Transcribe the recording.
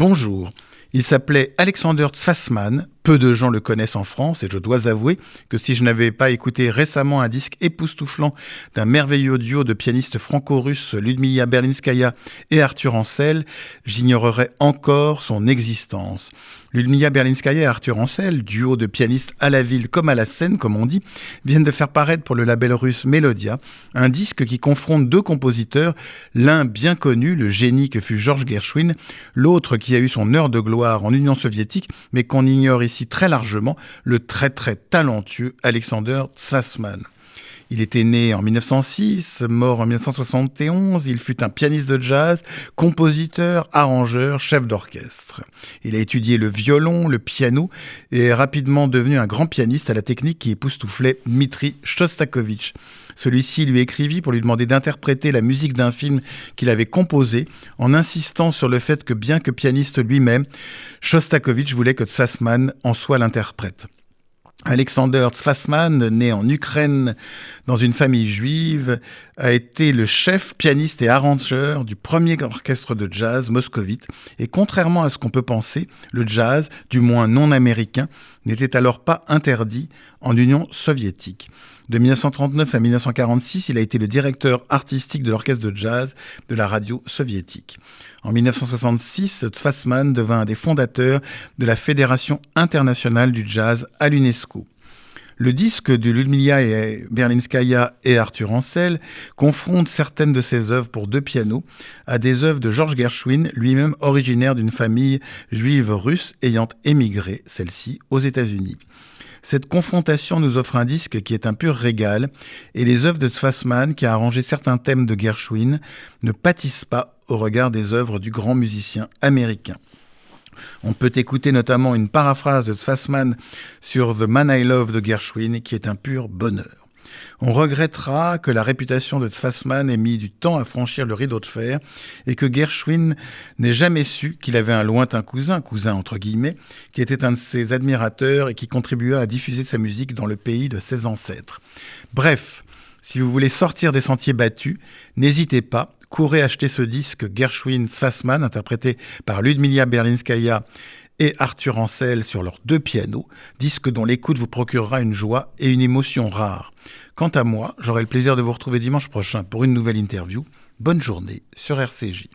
Bonjour, il s'appelait Alexander Tsvassman. Peu de gens le connaissent en France et je dois avouer que si je n'avais pas écouté récemment un disque époustouflant d'un merveilleux duo de pianistes franco-russes Ludmilla Berlinskaya et Arthur Ancel, j'ignorerais encore son existence. Ludmilla Berlinskaya et Arthur Ancel, duo de pianistes à la ville comme à la scène, comme on dit, viennent de faire paraître pour le label russe Melodia un disque qui confronte deux compositeurs, l'un bien connu, le génie que fut Georges Gershwin, l'autre qui a eu son heure de gloire en Union soviétique, mais qu'on ignore ici très largement, le très très talentueux Alexander Tsvassman. Il était né en 1906, mort en 1971. Il fut un pianiste de jazz, compositeur, arrangeur, chef d'orchestre. Il a étudié le violon, le piano et est rapidement devenu un grand pianiste à la technique qui époustouflait Dmitri Shostakovich. Celui-ci lui écrivit pour lui demander d'interpréter la musique d'un film qu'il avait composé, en insistant sur le fait que bien que pianiste lui-même, Shostakovich voulait que Tsvassman en soit l'interprète. Alexander Tsvassman, né en Ukraine dans une famille juive, a été le chef, pianiste et arrangeur du premier orchestre de jazz moscovite. Et contrairement à ce qu'on peut penser, le jazz, du moins non américain, n'était alors pas interdit en Union soviétique. De 1939 à 1946, il a été le directeur artistique de l'orchestre de jazz de la radio soviétique. En 1966, Tsvassman devint un des fondateurs de la Fédération internationale du jazz à l'UNESCO. Le disque de Ludmilla Berlinskaya et Arthur Ancel confronte certaines de ses œuvres pour deux pianos à des œuvres de Georges Gershwin, lui-même originaire d'une famille juive russe ayant émigré, celle-ci, aux États-Unis. Cette confrontation nous offre un disque qui est un pur régal, et les œuvres de Tsvassman, qui a arrangé certains thèmes de Gershwin, ne pâtissent pas au regard des œuvres du grand musicien américain. On peut écouter notamment une paraphrase de Tsvassman sur The Man I Love de Gershwin, qui est un pur bonheur. On regrettera que la réputation de Tsvassman ait mis du temps à franchir le rideau de fer et que Gershwin n'ait jamais su qu'il avait un lointain cousin entre guillemets, qui était un de ses admirateurs et qui contribua à diffuser sa musique dans le pays de ses ancêtres. Bref, si vous voulez sortir des sentiers battus, n'hésitez pas, courez acheter ce disque Gershwin-Tsvassman interprété par Ludmilla Berlinskaya et Arthur Ancel sur leurs deux pianos, disque dont l'écoute vous procurera une joie et une émotion rares. Quant à moi, j'aurai le plaisir de vous retrouver dimanche prochain pour une nouvelle interview. Bonne journée sur RCJ.